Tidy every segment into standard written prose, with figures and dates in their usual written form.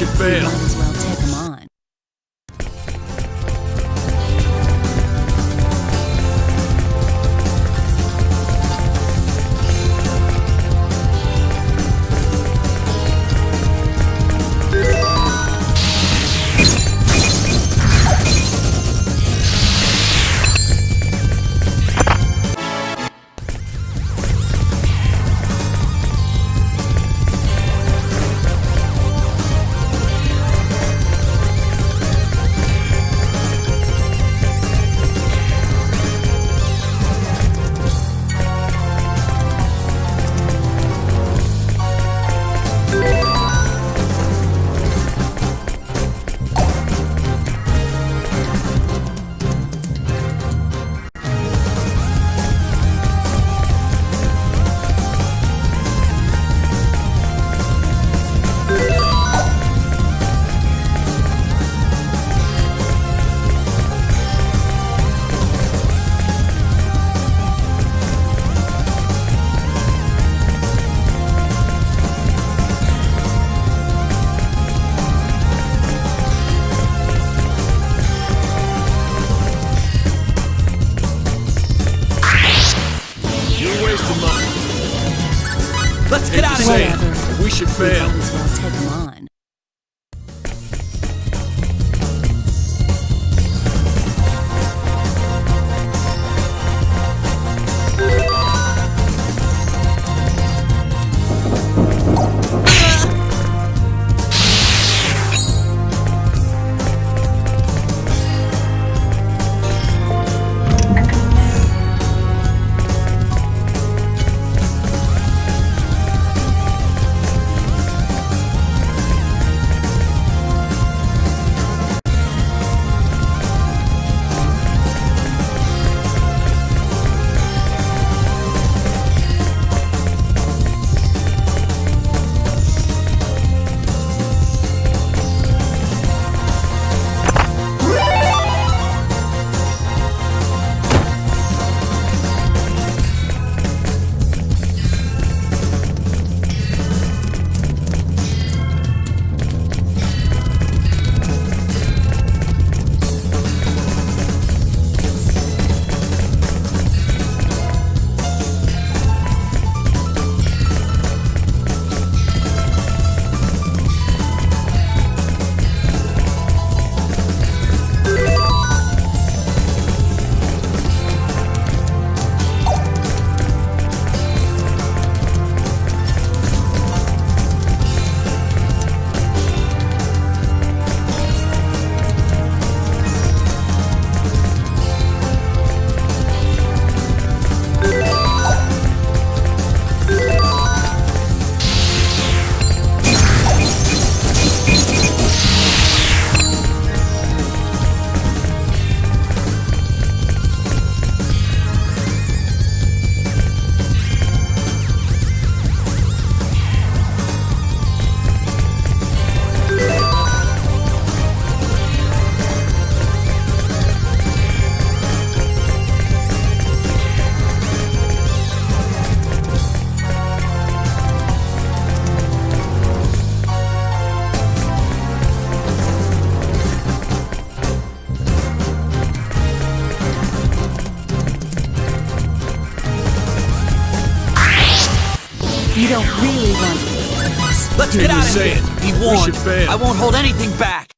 should We fail. might as well take them on. Let's get out of here. Whatever. We should We fail. might as well take them on. You don't really want to. Let's Hear get you out of say here. it. Be We warned. should fail. I won't hold anything back.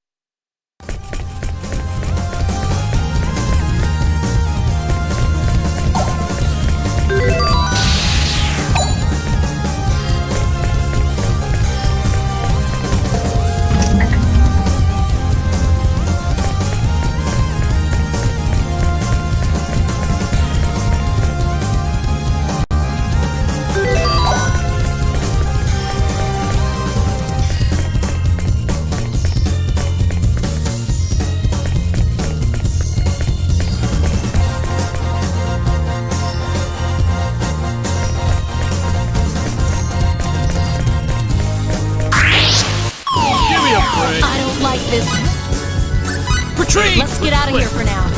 I don't like this. Retreat! Let's get out of here for now.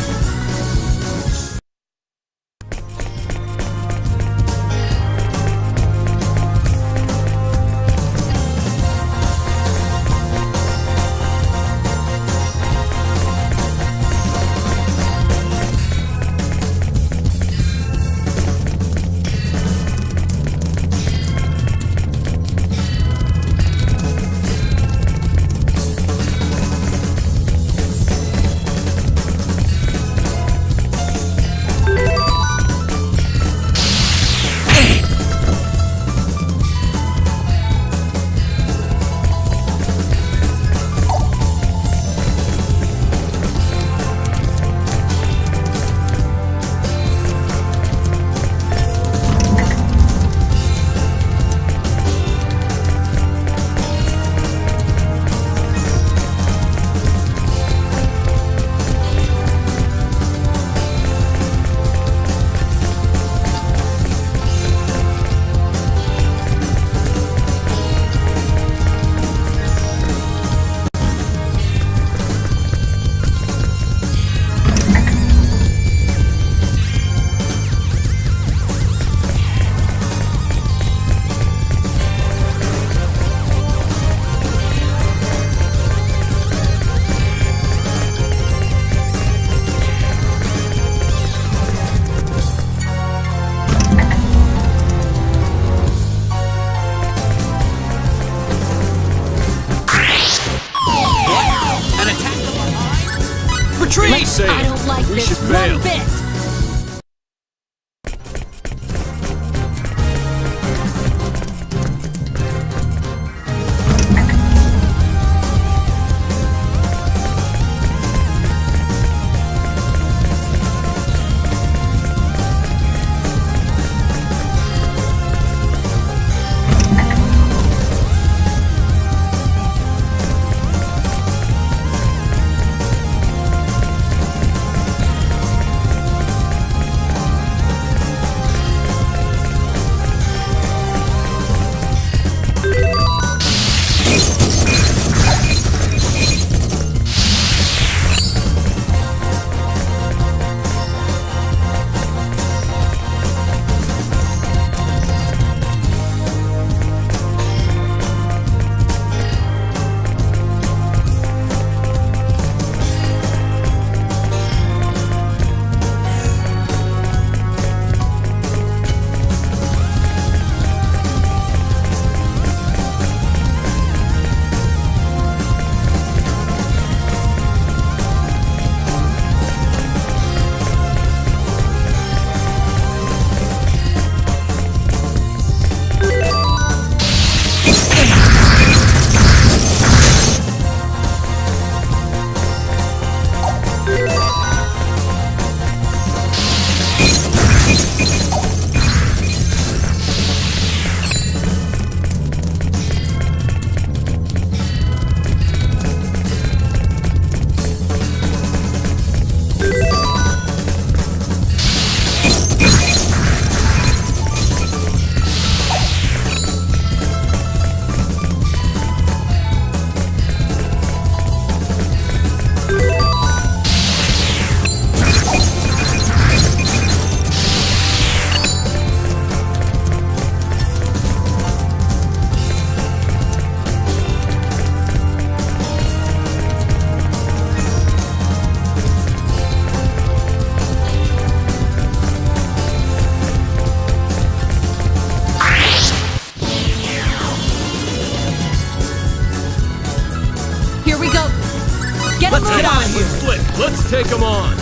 Retreat! I don't like We this should bail. one bit. Here we go. Get Let's moving. get out of here. Split. Let's take them on.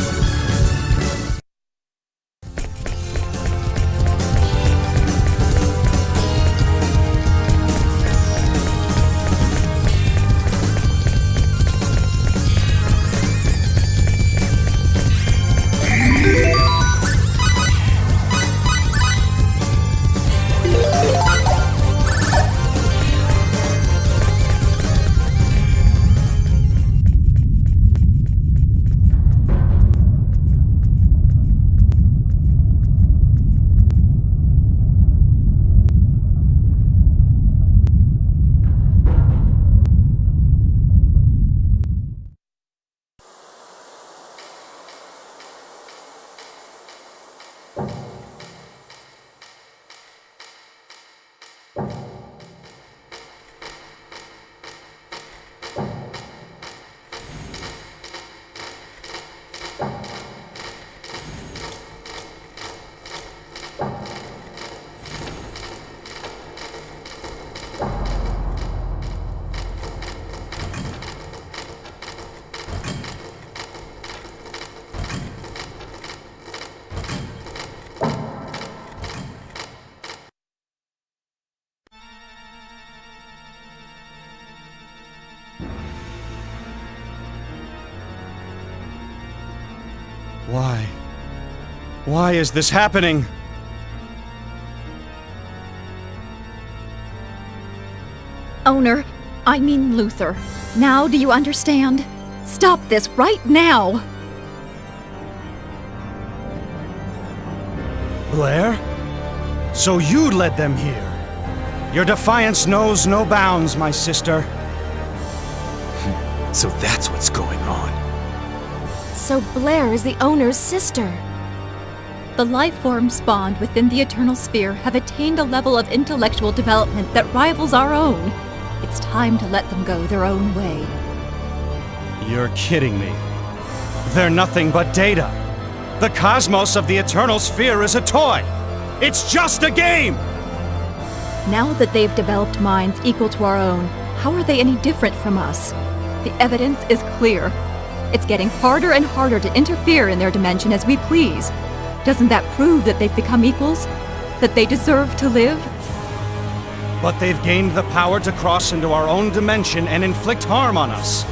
Why? Why is this happening? Owner, I mean Luther. Now do you understand? Stop this right now! Blair? So you led them here. Your defiance knows no bounds, my sister. So that's what's going on. So Blair is the owner's sister. The life forms spawned within the Eternal Sphere have attained a level of intellectual development that rivals our own. It's time to let them go their own way. You're kidding me. They're nothing but data. The cosmos of the Eternal Sphere is a toy. It's just a game! Now that they've developed minds equal to our own, how are they any different from us? The evidence is clear. It's getting harder and harder to interfere in their dimension as we please. Doesn't that prove that they've become equals? That they deserve to live? But they've gained the power to cross into our own dimension and inflict harm on us.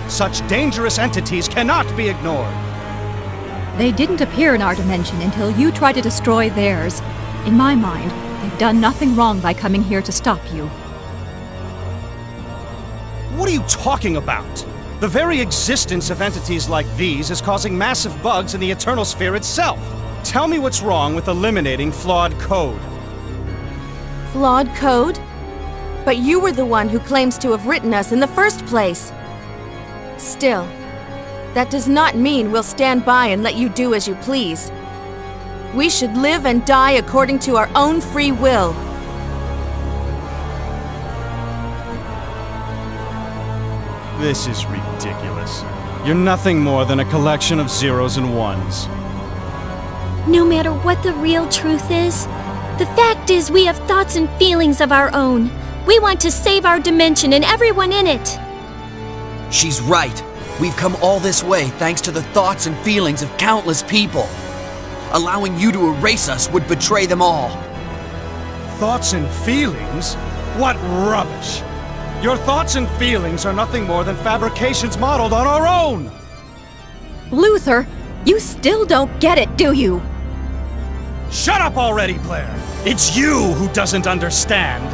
Such dangerous entities cannot be ignored. They didn't appear in our dimension until you tried to destroy theirs. In my mind, they've done nothing wrong by coming here to stop you. What are you talking about? The very existence of entities like these is causing massive bugs in the Eternal Sphere itself. Tell me what's wrong with eliminating flawed code. Flawed code? But you were the one who claims to have written us in the first place. Still, that does not mean we'll stand by and let you do as you please. We should live and die according to our own free will. This is ridiculous. You're nothing more than a collection of zeros and ones. No matter what the real truth is, the fact is we have thoughts and feelings of our own. We want to save our dimension and everyone in it. She's right. We've come all this way thanks to the thoughts and feelings of countless people. Allowing you to erase us would betray them all. Thoughts and feelings? What rubbish! Your thoughts and feelings are nothing more than fabrications modeled on our own! Luther, you still don't get it, do you? Shut up already, Blair! It's you who doesn't understand!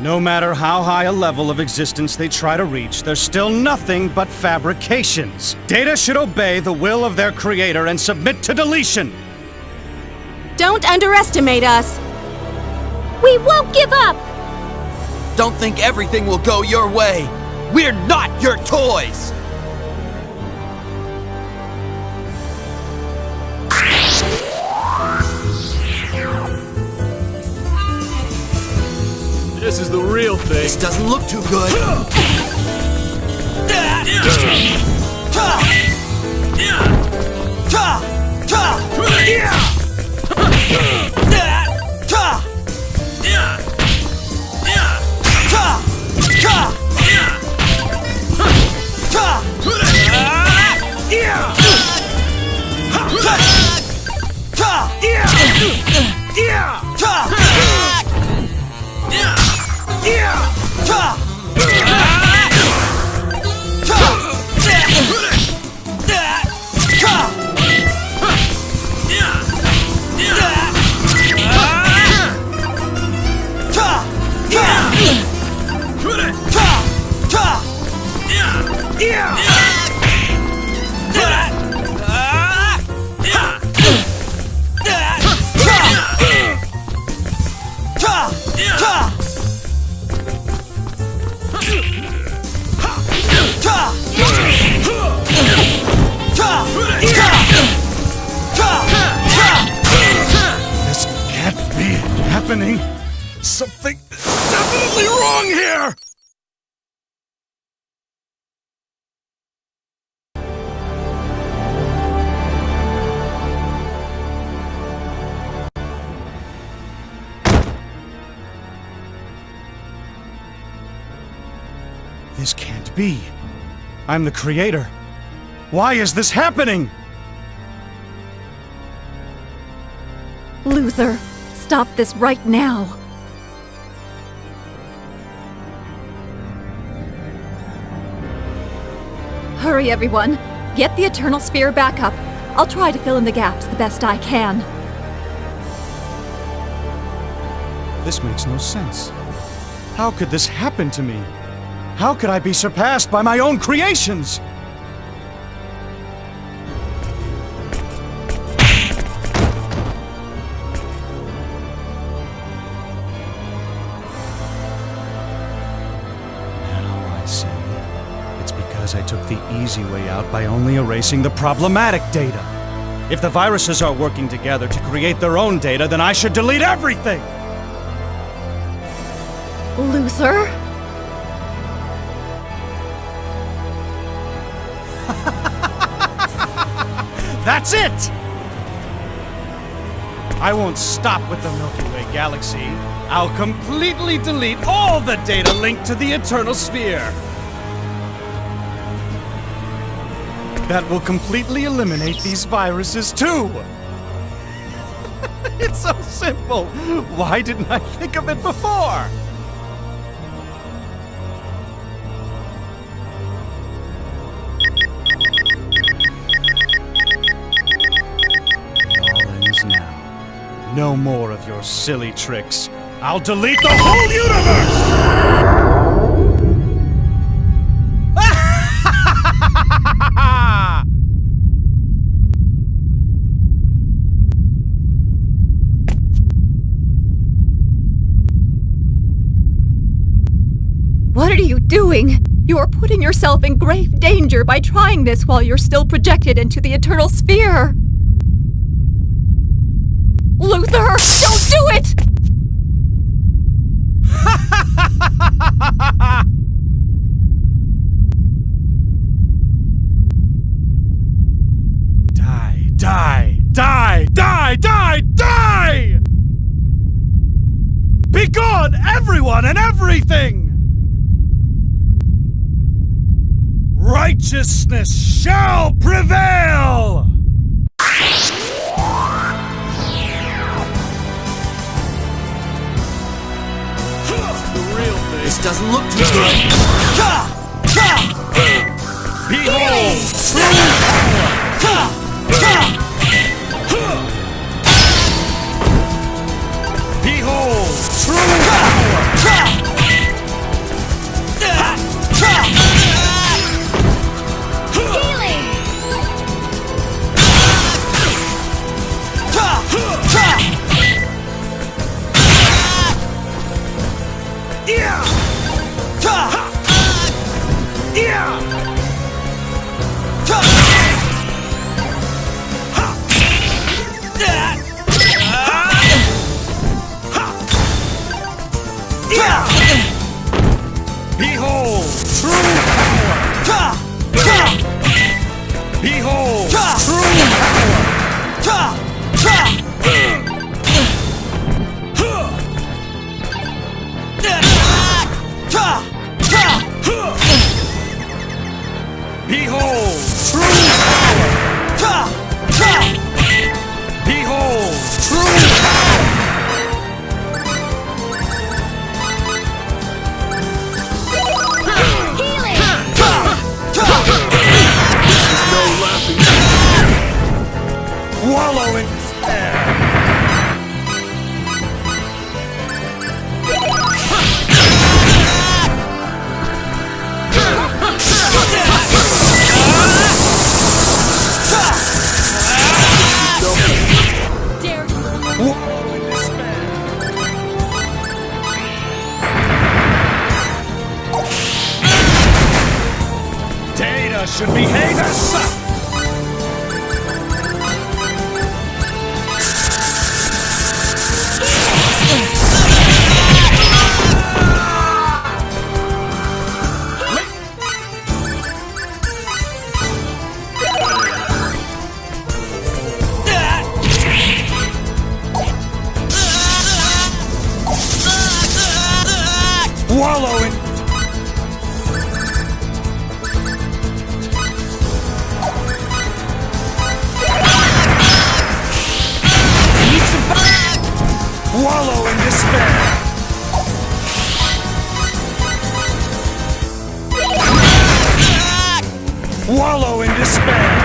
No matter how high a level of existence they try to reach, they're still nothing but fabrications. Data should obey the will of their creator and submit to deletion! Don't underestimate us! We won't give up! Don't think everything will go your way. We're not your toys! This is the real thing. This doesn't look too good. This can't be happening! Something is definitely wrong here! This can't be. I'm the creator. Why is this happening? Luther, stop this right now. Hurry, everyone. Get the Eternal Sphere back up. I'll try to fill in the gaps the best I can. This makes no sense. How could this happen to me? How could I be surpassed by my own creations? Now I see. It's because I took the easy way out by only erasing the problematic data. If the viruses are working together to create their own data, then I should delete everything! Luther? That's it! I won't stop with the Milky Way galaxy. I'll completely delete all the data linked to the Eternal Sphere. That will completely eliminate these viruses too. It's so simple. Why didn't I think of it before? It all ends now. No more of your silly tricks. I'll delete the whole universe! What are you doing? You are putting yourself in grave danger by trying this while you're still projected into the Eternal Sphere. Luther, don't do it! Die, die, die, die, die, die! Be gone, everyone and everything! Righteousness shall prevail! The real thing. This doesn't look too good. Behold, behold, true power! Behold, true power! Behold, true Behold, true power! Behold, true power! No laughing. Wallow in despair! Wallow in despair! Data should behave as such! Wallow in... Wallow in despair! Wallow in despair!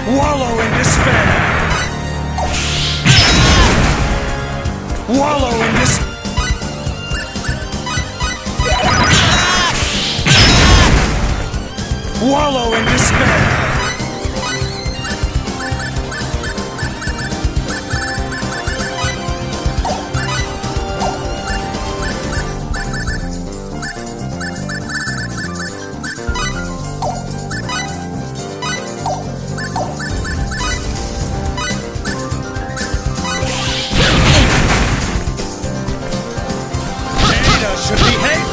Wallow in despair! Wallow in despair! Wallow in despair! Data should behave!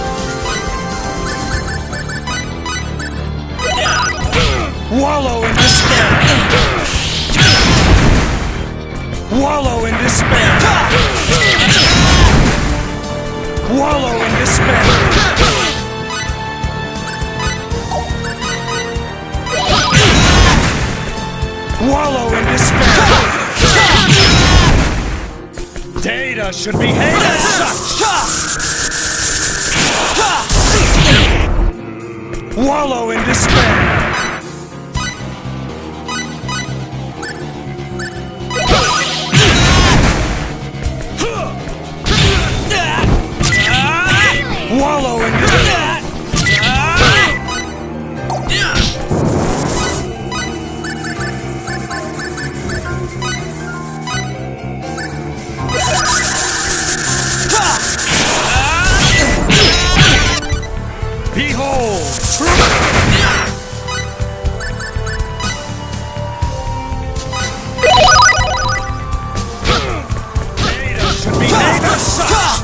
Wallow in despair! Data should behave as such! Wallow in despair! Wallow in despair! Behold, Data should behave as such!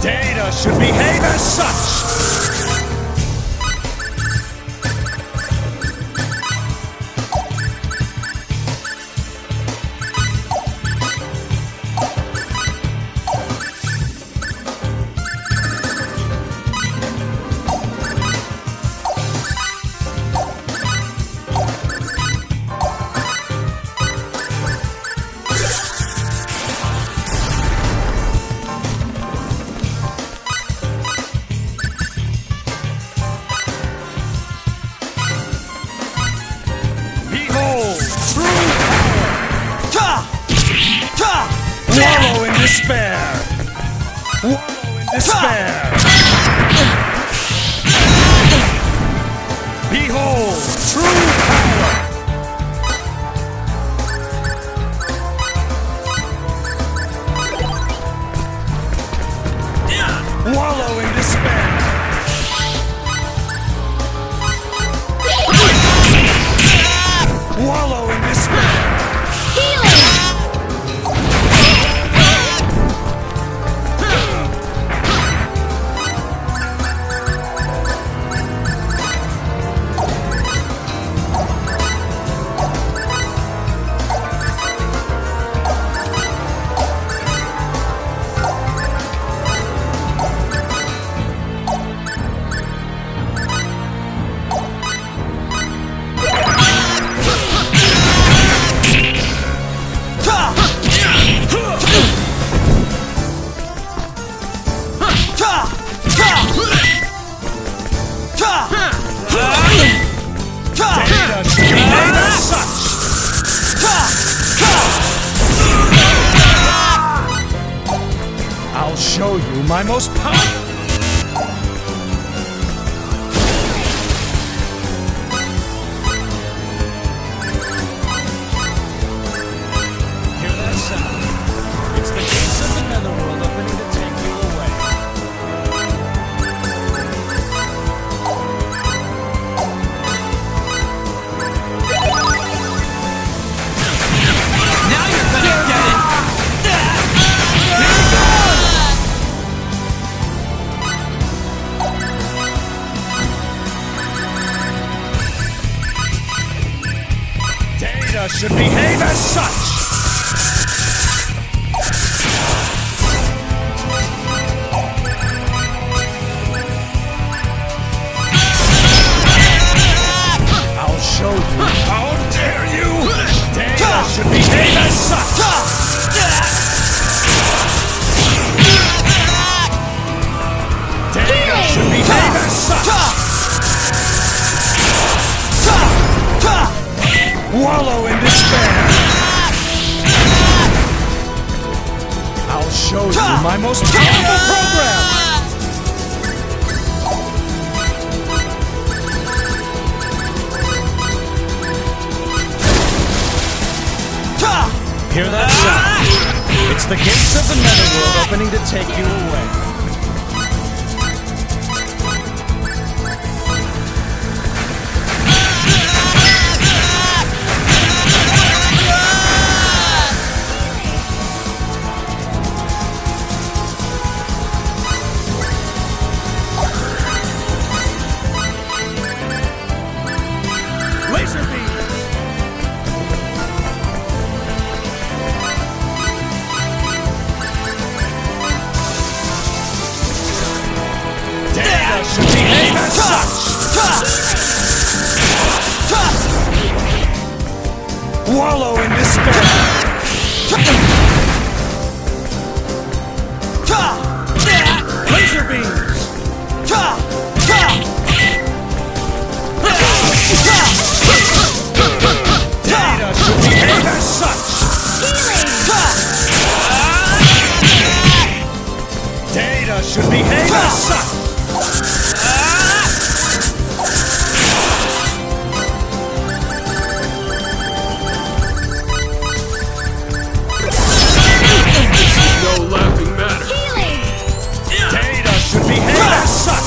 Data should behave as such! Behold, true power! Wallow in despair! Wallow in despair! Behold, true power! Wallow in despair! Wallow in despair! Data should be made as such! I'll show you my most powerful... Hear that sound? It's the gates of the netherworld opening to take you away. Now you're gonna get it! Data should behave as such! I'll show you. How dare you! Data should behave as such! Data should behave as such! Wallow in despair! I'll show you my most powerful program! Hear that sound? It's the gates of the netherworld opening to take you away. Laser beam! wallow in despair. Laser beams! Data should behave as such! Data should behave as such! This is no laughing matter. Data should behave as such!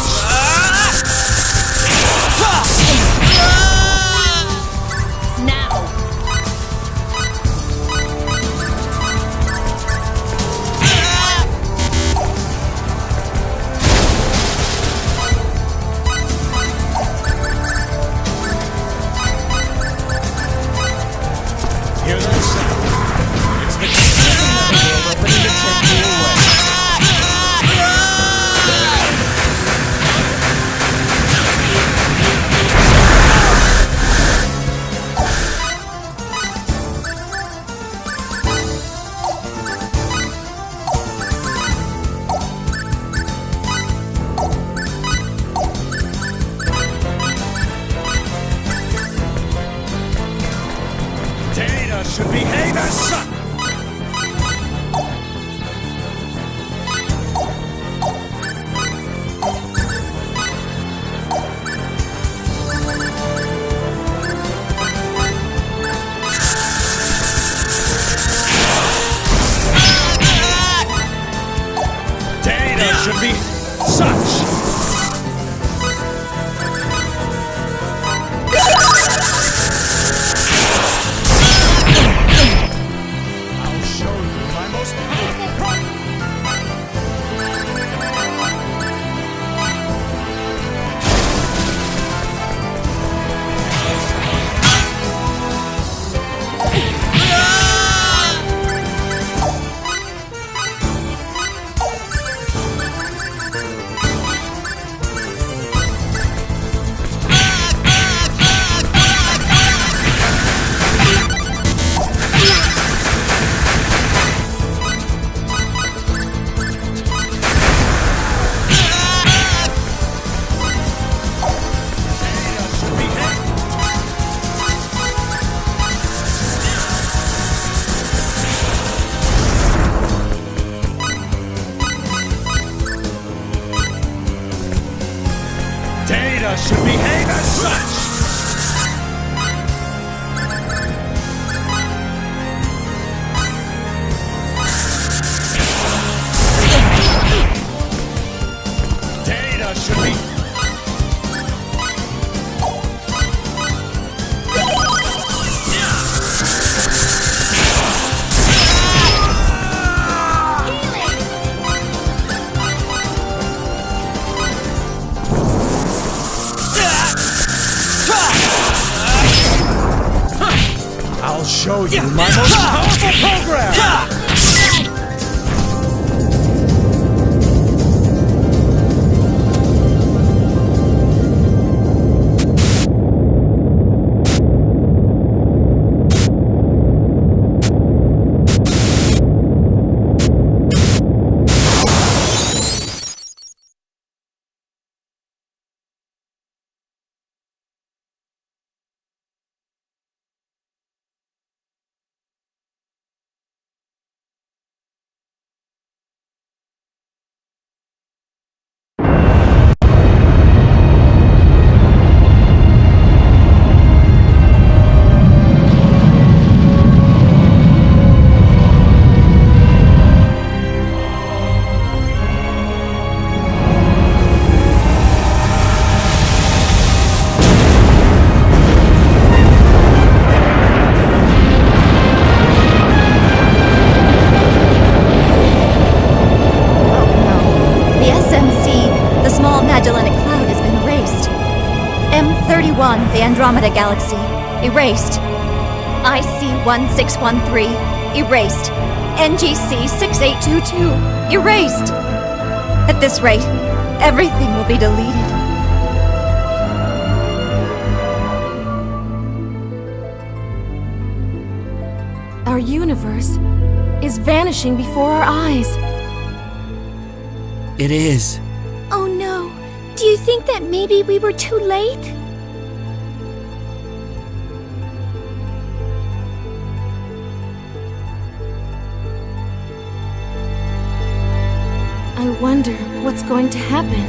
Now. Hear that sound? It's the king of the world opening to take me away. Data should behave as such! Data should be such! I'll show you my most powerful program! Data should behave. Data should behave as such! Data should be... I'll show you my most powerful program! M31, the Andromeda Galaxy, erased. IC-1613, erased. NGC 6822, erased. At this rate, everything will be deleted. universe is vanishing before our eyes. It is. Oh no. Do you think that maybe we were too late? I wonder what's going to happen.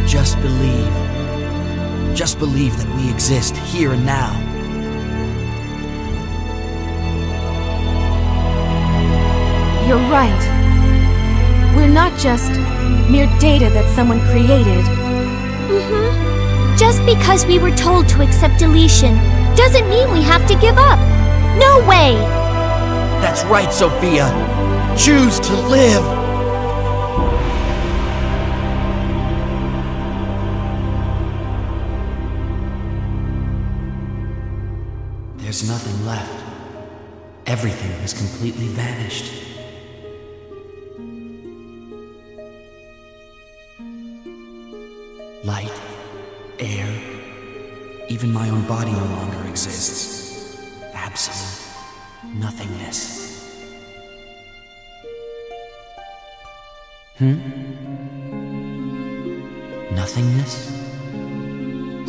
Just believe. Just believe that we exist here and now. You're right. We're not just mere data that someone created. Just because we were told to accept deletion doesn't mean we have to give up. No way! That's right, Sophia. Choose to live. There's nothing left. Everything has completely vanished. Light, air, even my own body no longer exists. Absolute nothingness. Nothingness?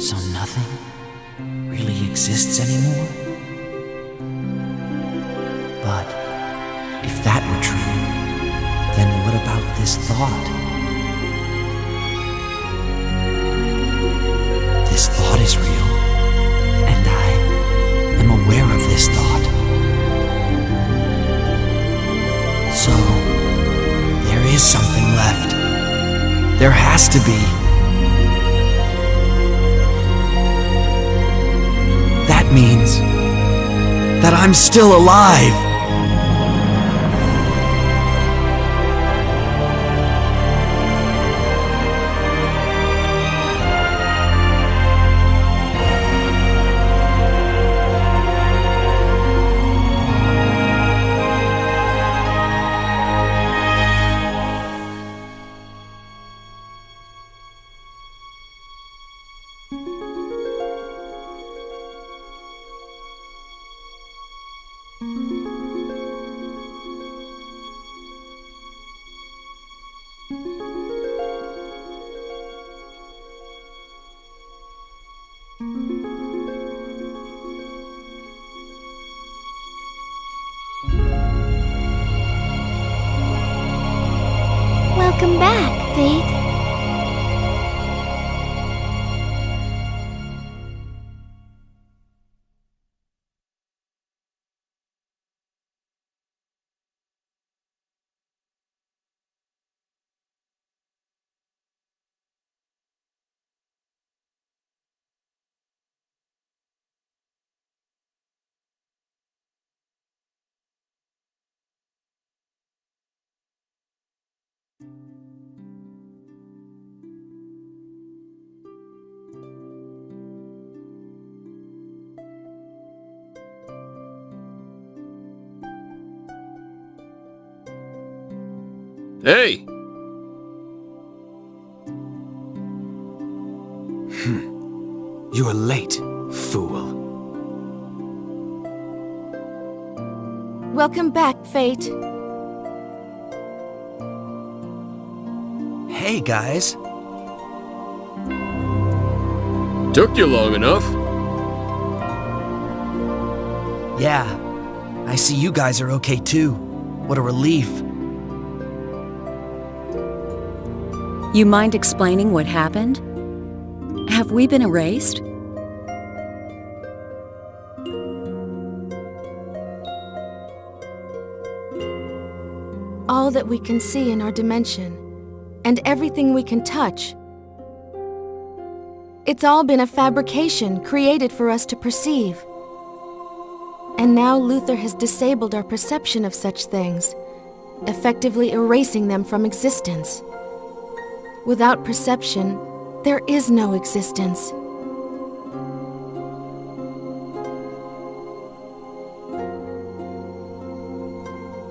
So nothing really exists anymore? But if that were true, then what about this thought? This thought is real, and I am aware of this thought. So, there is something left. There has to be. That means that I'm still alive. Welcome back, Fate. Hey! You are late, fool. Welcome back, Fate. Hey, guys. Took you long enough. Yeah, I see you guys are okay too. What a relief. You mind explaining what happened? Have we been erased? All that we can see in our dimension, and everything we can touch. It's all been a fabrication created for us to perceive. And now Luther has disabled our perception of such things, effectively erasing them from existence. Without perception, there is no existence.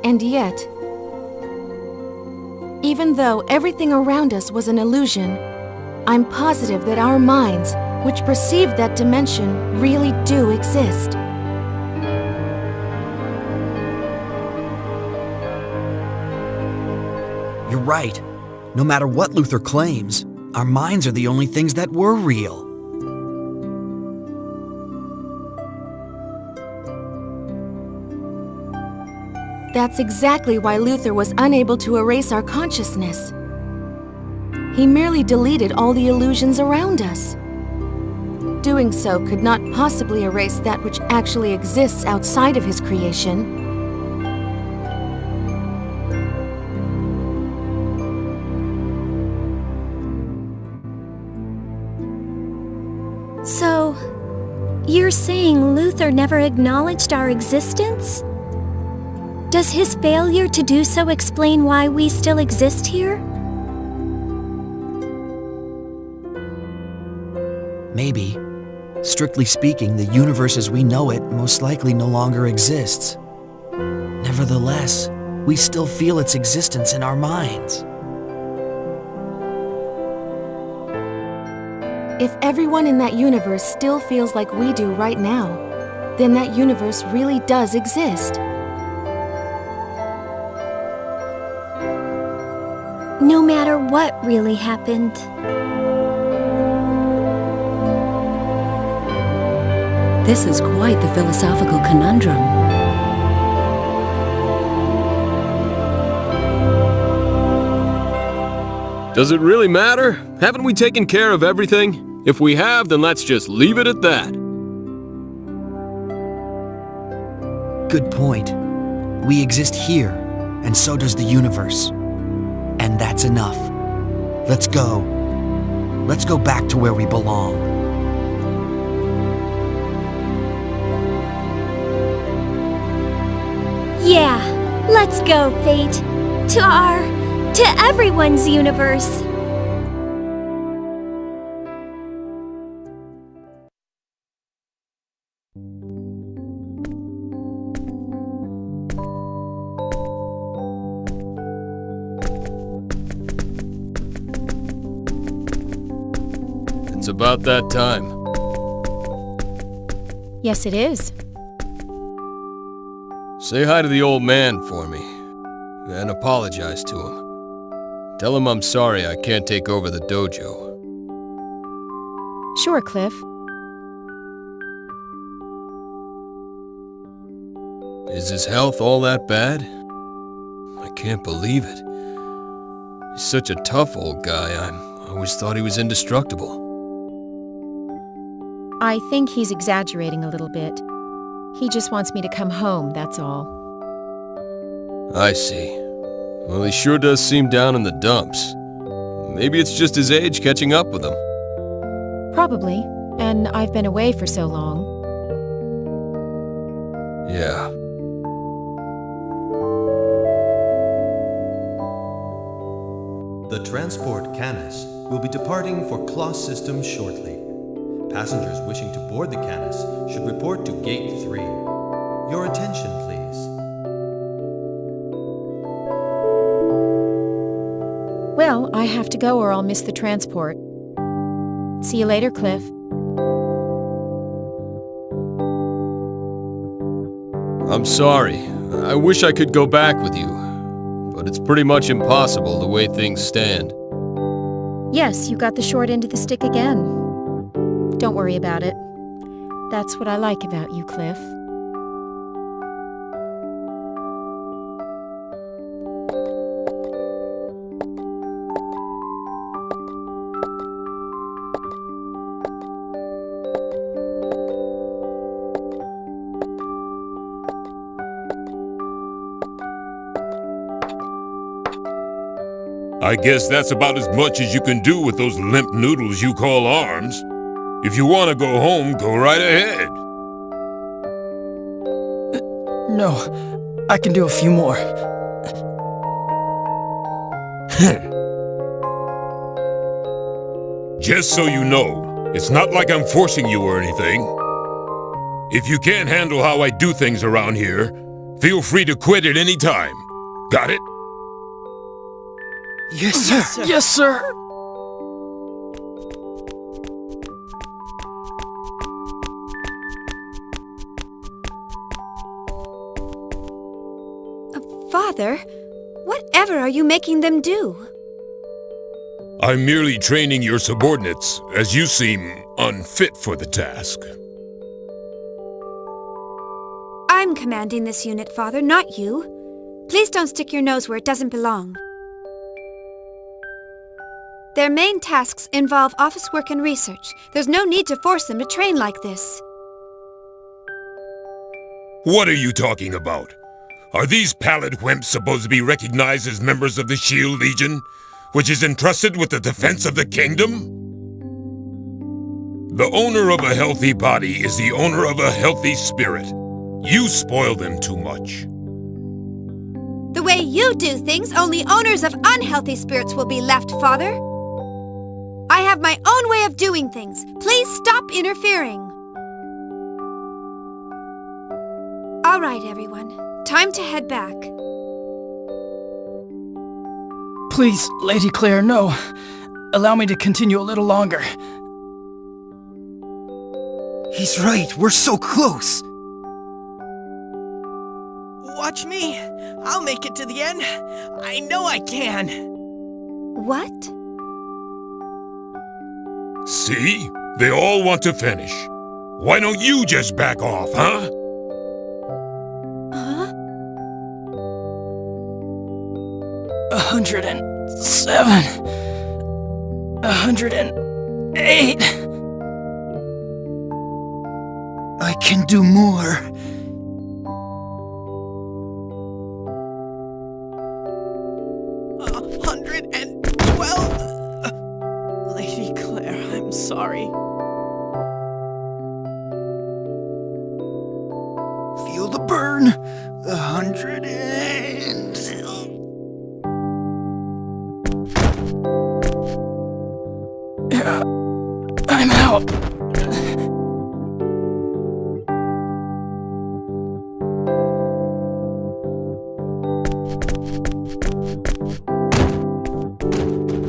And yet, even though everything around us was an illusion, I'm positive that our minds, which perceive that dimension, really do exist. right. No matter what Luther claims, our minds are the only things that were real. That's exactly why Luther was unable to erase our consciousness. He merely deleted all the illusions around us. Doing so could not possibly erase that which actually exists outside of his creation. So, you're saying Luther never acknowledged our existence? Does his failure to do so explain why we still exist here? Maybe. Strictly speaking, the universe as we know it most likely no longer exists. Nevertheless, we still feel its existence in our minds. If everyone in that universe still feels like we do right now, then that universe really does exist. No matter what really happened. This is quite the philosophical conundrum. Does it really matter? Haven't we taken care of everything? If we have, then let's just leave it at that. Good point. We exist here, and so does the universe. And that's enough. Let's go. Let's go back to where we belong. Yeah, let's go, Fate. To everyone's universe. It's about that time. Yes, it is. Say hi to the old man for me, and apologize to him. Tell him I'm sorry I can't take over the dojo. Sure, Cliff. Is his health all that bad? I can't believe it. He's such a tough old guy. I always thought he was indestructible. I think he's exaggerating a little bit. He just wants me to come home, that's all. I see. Well, he sure does seem down in the dumps. Maybe it's just his age catching up with him. Probably, and I've been away for so long. Yeah. The transport Canis will be departing for Kloss System shortly. Passengers wishing to board the Canis should report to Gate 3. Your attention, please. Well, I have to go or I'll miss the transport. See you later, Cliff. I'm sorry. I wish I could go back with you. But it's pretty much impossible the way things stand. Yes, you got the short end of the stick again. Don't worry about it. That's what I like about you, Cliff. I guess that's about as much as you can do with those limp noodles you call arms. If you want to go home, go right ahead. No, I can do a few more. Just so you know, it's not like I'm forcing you or anything. If you can't handle how I do things around here, feel free to quit at any time. Got it? Yes, sir. Yes, sir. Father, Whatever are you making them do? I'm merely training your subordinates, as you seem unfit for the task. I'm commanding this unit, Father, not you. Please don't stick your nose where it doesn't belong. Their main tasks involve office work and research. There's no need to force them to train like this. What are you talking about? Are these pallid wimps supposed to be recognized as members of the Shield Legion, which is entrusted with the defense of the kingdom? The owner of a healthy body is the owner of a healthy spirit. You spoil them too much. The way you do things, only owners of unhealthy spirits will be left, Father. I have my own way of doing things. Please stop interfering. All right, everyone. Time to head back. Please, Lady Claire, no. Allow me to continue a little longer. He's right, we're so close. Watch me. I'll make it to the end. I know I can. What? See? They all want to finish. Why don't you just back off, huh? Huh? 107. 108. I can do more. 112. Lady Claire, I'm sorry. Feel the burn. 100 and... Yeah, I'm out.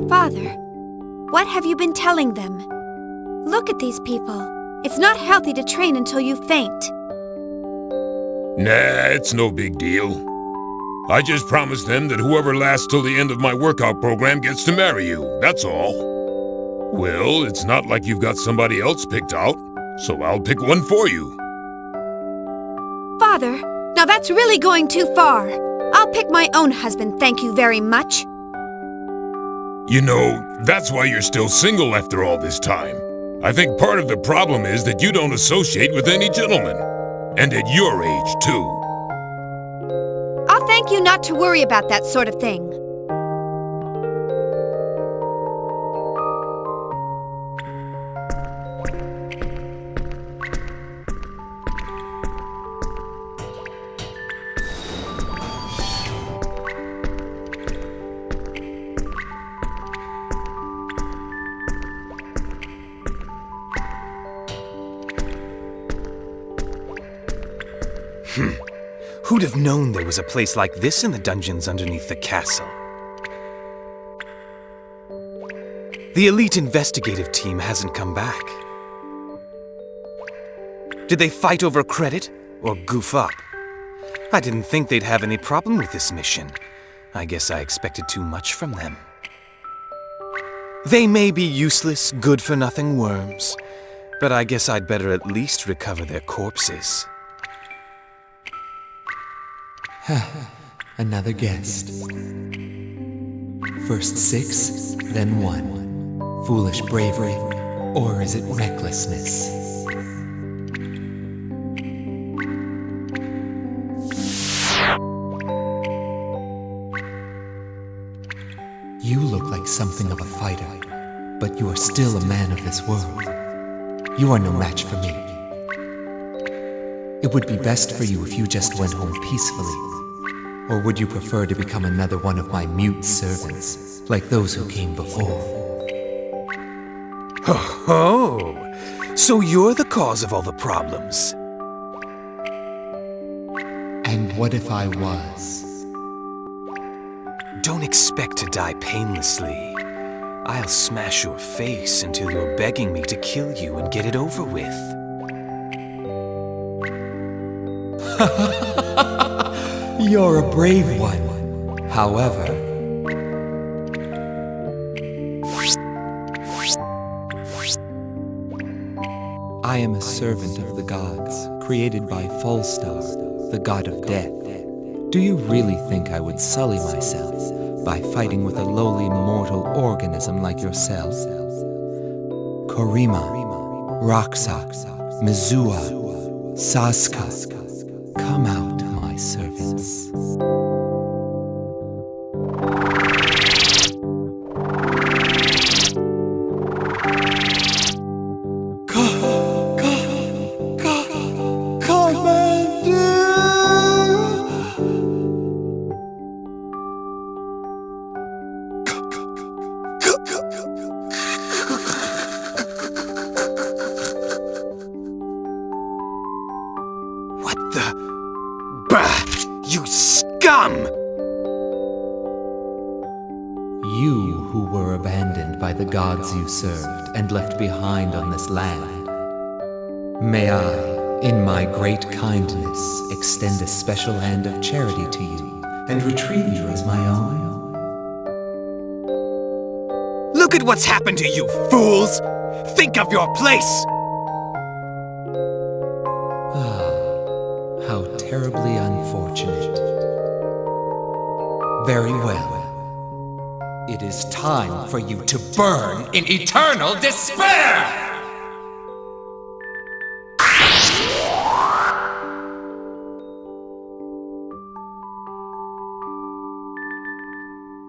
Father, what have you been telling them? Look at these people. It's not healthy to train until you faint. Nah, it's no big deal. I just promised them that whoever lasts till the end of my workout program gets to marry you, that's all. Well, it's not like you've got somebody else picked out, so I'll pick one for you. Father, now that's really going too far. I'll pick my own husband, thank you very much. You know, that's why you're still single after all this time. I think part of the problem is that you don't associate with any gentlemen. And at your age, too. I'll thank you not to worry about that sort of thing. Who'd have known there was a place like this in the dungeons underneath the castle? The elite investigative team hasn't come back. Did they fight over credit or goof up? I didn't think they'd have any problem with this mission. I guess I expected too much from them. They may be useless, good-for-nothing worms, but I guess I'd better at least recover their corpses. Another guest. First 6, then 1. Foolish bravery, or is it recklessness? You look like something of a fighter, but you are still a man of this world. You are no match for me. It would be best for you if you just went home peacefully. Or would you prefer to become another one of my mute servants, like those who came before? Oh, so you're the cause of all the problems. And what if I was? Don't expect to die painlessly. I'll smash your face until you're begging me to kill you and get it over with. You're a brave one. However, I am a servant of the gods, created by Folstar, the god of death. Do you really think I would sully myself by fighting with a lowly mortal organism like yourself? Korima, Roxa, Mizua, Saska, come out, my servants. You scum! You who were abandoned by the gods you served and left behind on this land. May I, in my great kindness, extend a special hand of charity to you and retrieve you as my own? Look at what's happened to you, fools! Think of your place! How terribly unfortunate. Very well. It is time for you to burn in eternal despair!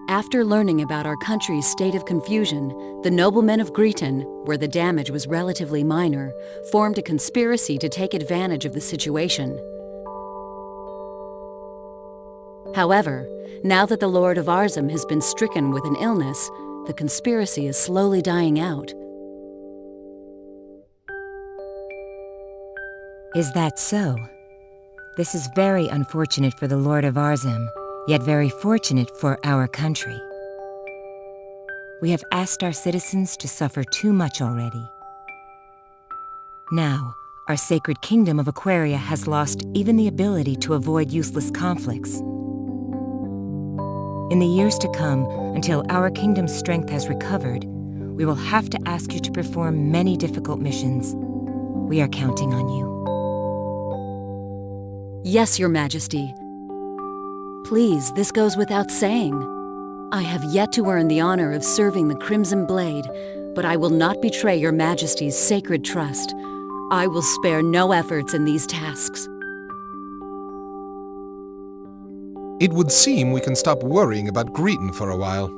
After learning about our country's state of confusion, the noblemen of Greeton, where the damage was relatively minor, formed a conspiracy to take advantage of the situation. However, now that the Lord of Arzum has been stricken with an illness, the conspiracy is slowly dying out. Is that so? This is very unfortunate for the Lord of Arzum, yet very fortunate for our country. We have asked our citizens to suffer too much already. Now, our sacred kingdom of Aquaria has lost even the ability to avoid useless conflicts. In the years to come, until our kingdom's strength has recovered, we will have to ask you to perform many difficult missions. We are counting on you. Yes, Your Majesty. Please, this goes without saying. I have yet to earn the honor of serving the Crimson Blade, but I will not betray Your Majesty's sacred trust. I will spare no efforts in these tasks. It would seem we can stop worrying about Greeton for a while.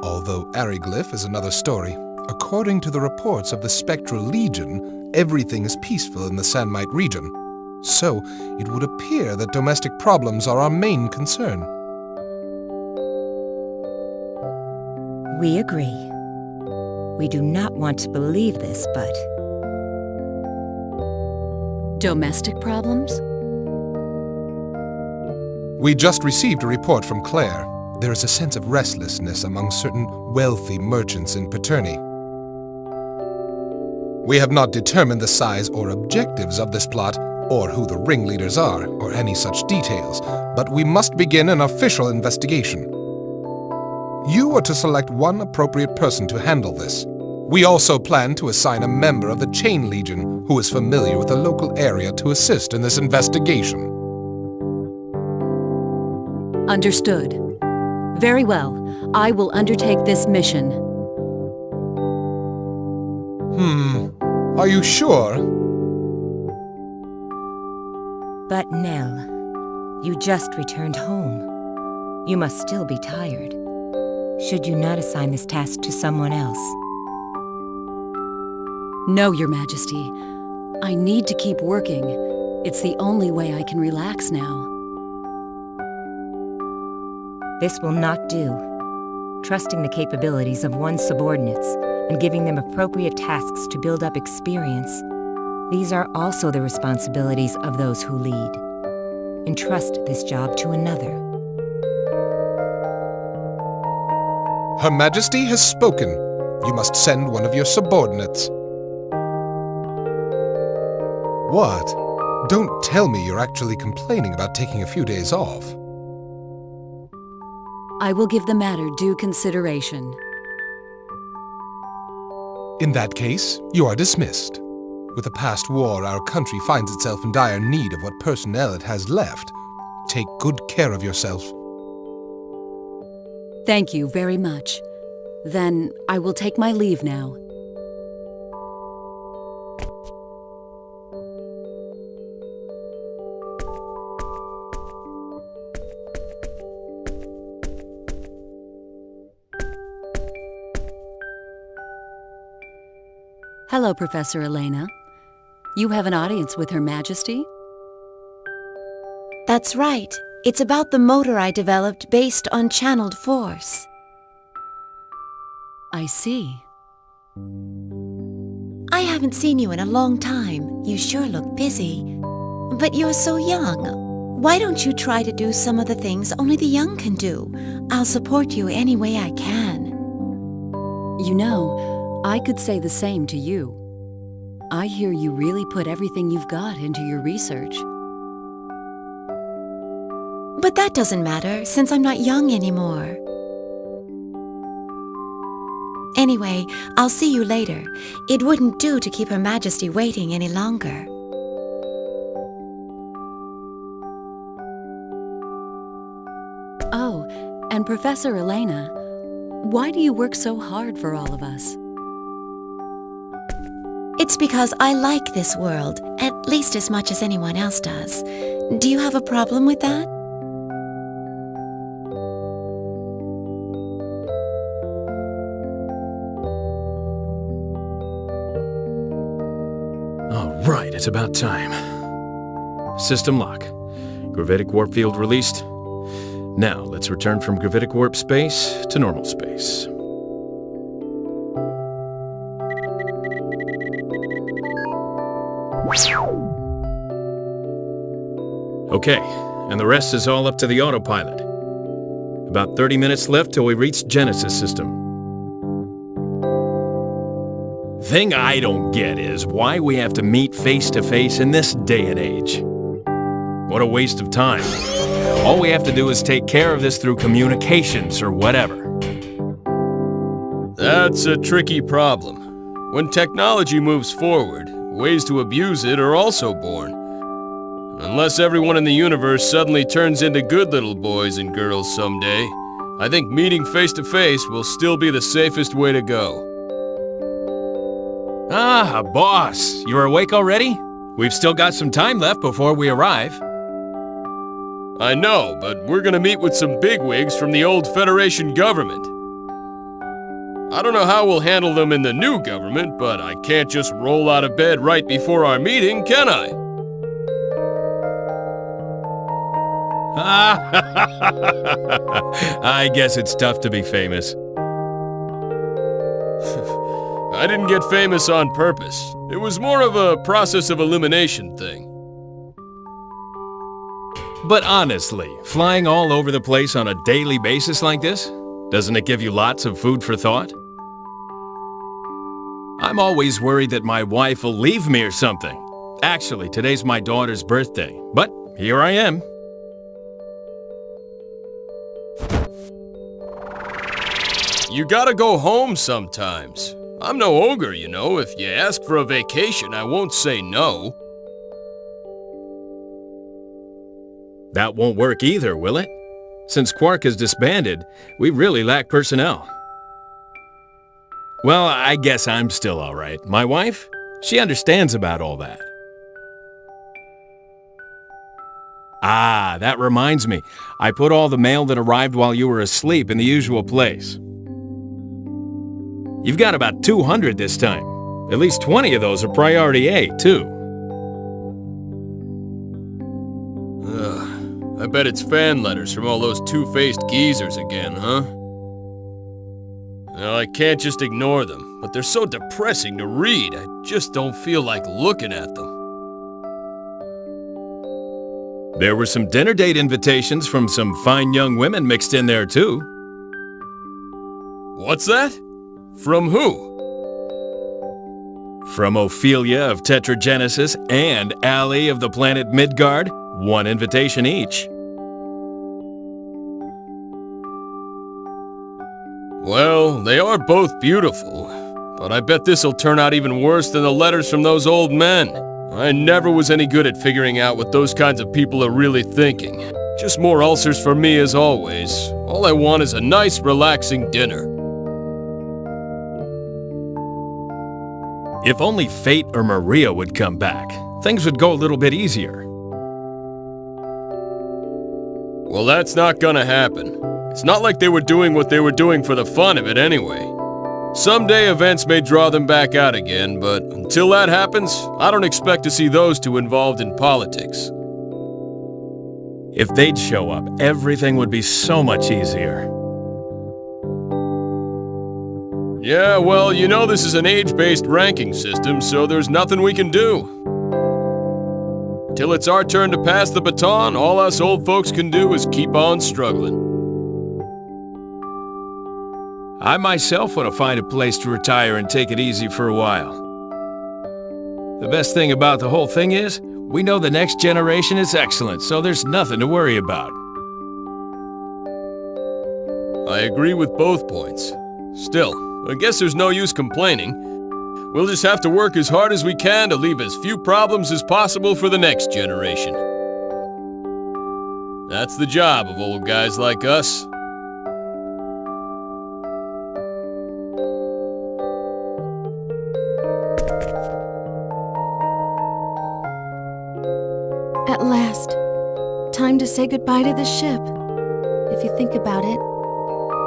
Although Ariglyph is another story. According to the reports of the Spectral Legion, everything is peaceful in the Sandmite region. So, it would appear that domestic problems are our main concern. We agree. We do not want to believe this, but... Domestic problems? We just received a report from Claire. There is a sense of restlessness among certain wealthy merchants in Paterni. We have not determined the size or objectives of this plot, or who the ringleaders are, or any such details, but we must begin an official investigation. You are to select one appropriate person to handle this. We also plan to assign a member of the Chain Legion who is familiar with the local area to assist in this investigation. Understood. Very well. I will undertake this mission. Are you sure? But Nell, you just returned home. You must still be tired. Should you not assign this task to someone else? No, Your Majesty. I need to keep working. It's the only way I can relax now. This will not do. Trusting the capabilities of one's subordinates and giving them appropriate tasks to build up experience, these are also the responsibilities of those who lead. Entrust this job to another. Her Majesty has spoken. You must send one of your subordinates. What? Don't tell me you're actually complaining about taking a few days off. I will give the matter due consideration. In that case, you are dismissed. With the past war, our country finds itself in dire need of what personnel it has left. Take good care of yourself. Thank you very much. Then I will take my leave now. Hello, Professor Elena. You have an audience with Her Majesty? That's right. It's about the motor I developed based on channeled force. I see. I haven't seen you in a long time. You sure look busy. But you're so young. Why don't you try to do some of the things only the young can do? I'll support you any way I can. You know, I could say the same to you. I hear you really put everything you've got into your research. But that doesn't matter, since I'm not young anymore. Anyway, I'll see you later. It wouldn't do to keep Her Majesty waiting any longer. Oh, and Professor Elena, why do you work so hard for all of us? It's because I like this world, at least as much as anyone else does. Do you have a problem with that? All right, it's about time. System lock. Gravitic warp field released. Now, let's return from gravitic warp space to normal space. Okay, and the rest is all up to the autopilot. About 30 minutes left till we reach Genesis system. Thing I don't get is why we have to meet face to face in this day and age. What a waste of time. All we have to do is take care of this through communications or whatever. That's a tricky problem. When technology moves forward, ways to abuse it are also born. Unless everyone in the universe suddenly turns into good little boys and girls someday, I think meeting face to face will still be the safest way to go. Ah, boss, you're awake already? We've still got some time left before we arrive. I know, but we're gonna meet with some bigwigs from the old Federation government. I don't know how we'll handle them in the new government, but I can't just roll out of bed right before our meeting, can I? I guess it's tough to be famous. I didn't get famous on purpose. It was more of a process of elimination thing. But honestly, flying all over the place on a daily basis like this, doesn't it give you lots of food for thought? I'm always worried that my wife will leave me or something. Actually, today's my daughter's birthday, but here I am. You gotta go home sometimes. I'm no ogre, you know. If you ask for a vacation, I won't say no. That won't work either, will it? Since Quark is disbanded, we really lack personnel. Well, I guess I'm still all right. My wife? She understands about all that. Ah, that reminds me. I put all the mail that arrived while you were asleep in the usual place. You've got about 200 this time. At least 20 of those are priority A, too. I bet it's fan letters from all those two-faced geezers again, huh? Well, I can't just ignore them, but they're so depressing to read, I just don't feel like looking at them. There were some dinner date invitations from some fine young women mixed in there, too. What's that? From who? From Ophelia of Tetragenesis and Allie of the planet Midgard, one invitation each. Well, they are both beautiful, but I bet this'll turn out even worse than the letters from those old men. I never was any good at figuring out what those kinds of people are really thinking. Just more ulcers for me as always. All I want is a nice, relaxing dinner. If only Fate or Maria would come back, things would go a little bit easier. Well, that's not gonna happen. It's not like they were doing what they were doing for the fun of it anyway. Someday events may draw them back out again, but until that happens, I don't expect to see those two involved in politics. If they'd show up, everything would be so much easier. Yeah, well, you know this is an age-based ranking system, so there's nothing we can do. Till it's our turn to pass the baton, all us old folks can do is keep on struggling. I myself want to find a place to retire and take it easy for a while. The best thing about the whole thing is, we know the next generation is excellent, so there's nothing to worry about. I agree with both points. Still, I guess there's no use complaining. We'll just have to work as hard as we can to leave as few problems as possible for the next generation. That's the job of old guys like us. At last, time to say goodbye to the ship. If you think about it,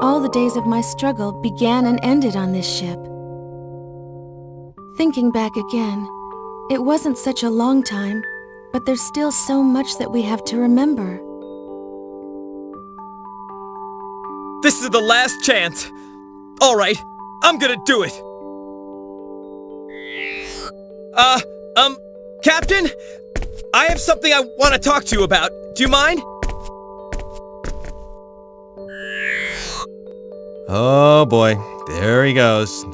all the days of my struggle began and ended on this ship. Thinking back again, it wasn't such a long time, but there's still so much that we have to remember. This is the last chance. All right, I'm gonna do it. Captain? I have something I want to talk to you about. Do you mind? Oh boy, there he goes.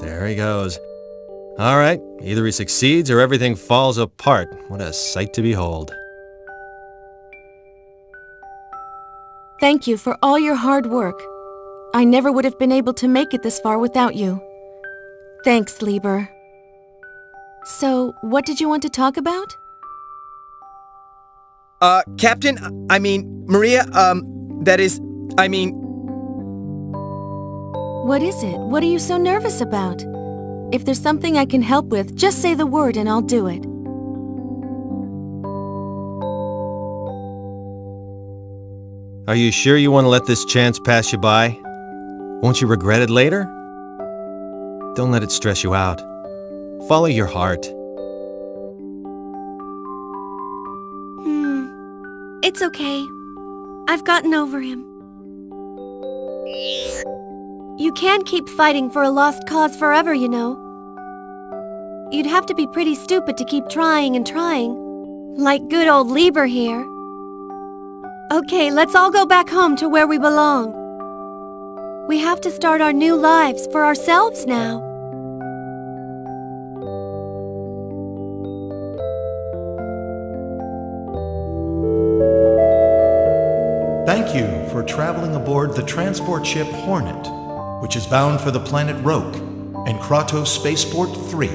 All right, either he succeeds or everything falls apart. What a sight to behold. Thank you for all your hard work. I never would have been able to make it this far without you. Thanks, Lieber. So, what did you want to talk about? Captain, Maria, What is it? What are you so nervous about? If there's something I can help with, just say the word and I'll do it. Are you sure you want to let this chance pass you by? Won't you regret it later? Don't let it stress you out. Follow your heart. It's okay. I've gotten over him. You can't keep fighting for a lost cause forever, you know. You'd have to be pretty stupid to keep trying and trying. Like good old Lieber here. Okay, let's all go back home to where we belong. We have to start our new lives for ourselves now. Thank you for traveling aboard the transport ship Hornet, which is bound for the planet Roke and Kratos Spaceport 3.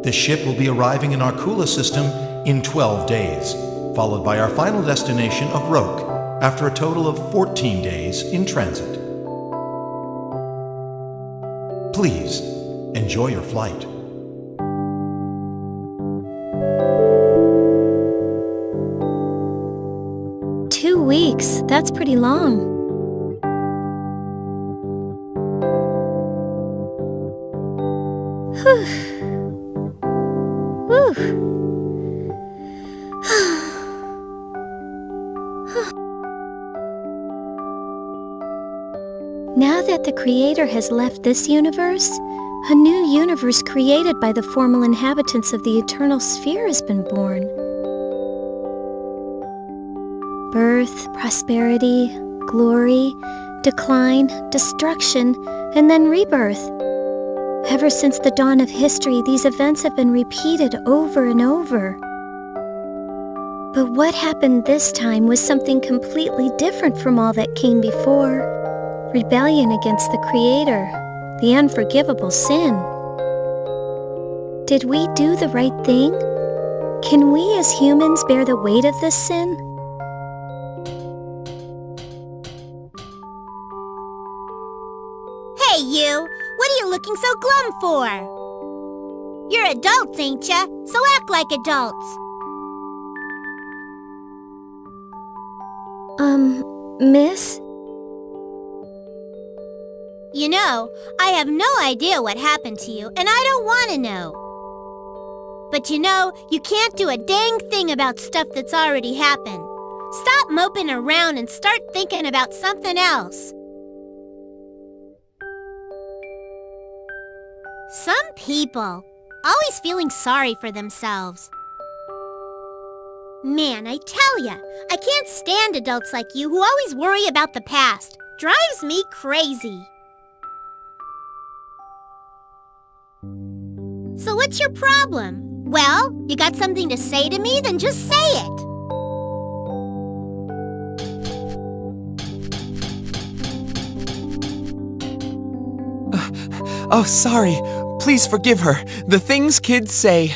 This ship will be arriving in our Kula system in 12 days, followed by our final destination of Roke after a total of 14 days in transit. Please, enjoy your flight. Weeks. That's pretty long. Whew. Now that the Creator has left this universe, a new universe created by the formal inhabitants of the Eternal Sphere has been born. Birth, prosperity, glory, decline, destruction, and then rebirth. Ever since the dawn of history, these events have been repeated over and over. But what happened this time was something completely different from all that came before. rebellion against the Creator, the unforgivable sin. Did we do the right thing? Can we as humans bear the weight of this sin? Hey, you! What are you looking so glum for? You're adults, ain't ya? So act like adults. Miss? You know, I have no idea what happened to you, and I don't want to know. But you know, you can't do a dang thing about stuff that's already happened. Stop moping around and start thinking about something else. Some people, always feeling sorry for themselves. Man, I tell ya, I can't stand adults like you who always worry about the past. Drives me crazy. So what's your problem? Well, you got something to say to me? Then just say it. Oh, sorry. Please forgive her. The things kids say.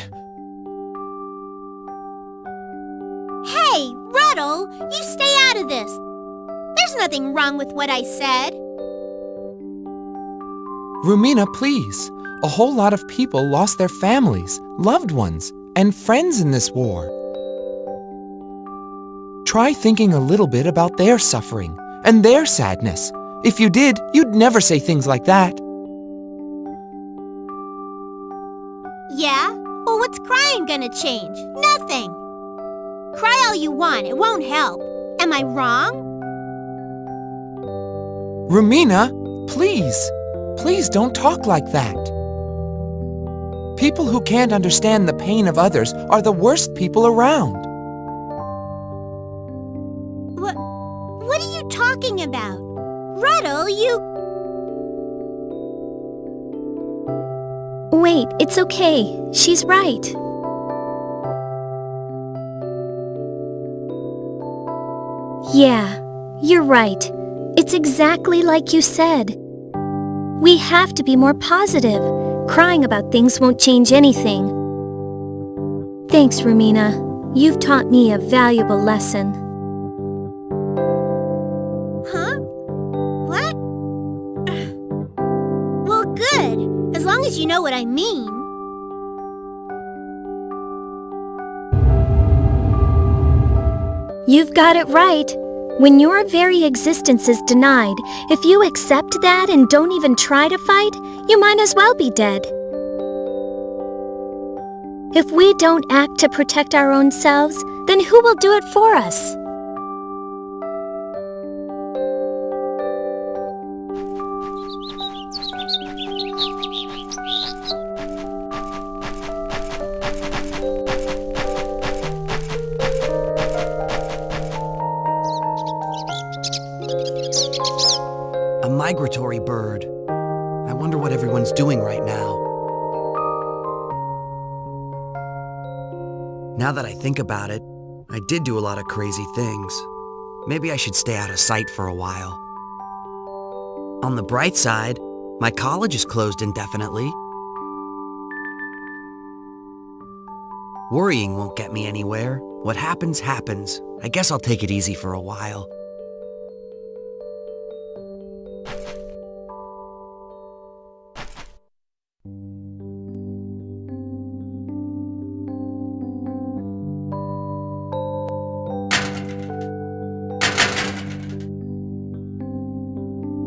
Hey, Ruddle, you stay out of this. There's nothing wrong with what I said. Rumina, please. A whole lot of people lost their families, loved ones, and friends in this war. Try thinking a little bit about their suffering and their sadness. If you did, you'd never say things like that. Yeah? Well, what's crying gonna change? Nothing. Cry all you want, it won't help. Am I wrong? Rumina, please. Please don't talk like that. People who can't understand the pain of others are the worst people around. What are you talking about? Ruddle, you... Wait, it's okay. She's right. Yeah, you're right. It's exactly like you said. We have to be more positive. Crying about things won't change anything. Thanks, Rumina. You've taught me a valuable lesson. Huh? What? Well, good. As long as you know what I mean. You've got it right. When your very existence is denied, if you accept that and don't even try to fight, you might as well be dead. If we don't act to protect our own selves, then who will do it for us? A migratory bird. I wonder what everyone's doing right now. Now that I think about it, I did do a lot of crazy things. Maybe I should stay out of sight for a while. On the bright side, my college is closed indefinitely. Worrying won't get me anywhere. What happens, happens. I guess I'll take it easy for a while.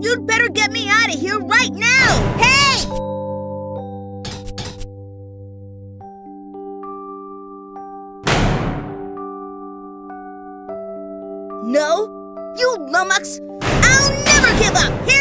You'd better get me out of here right now! Hey! No? You lummox! I'll never give up!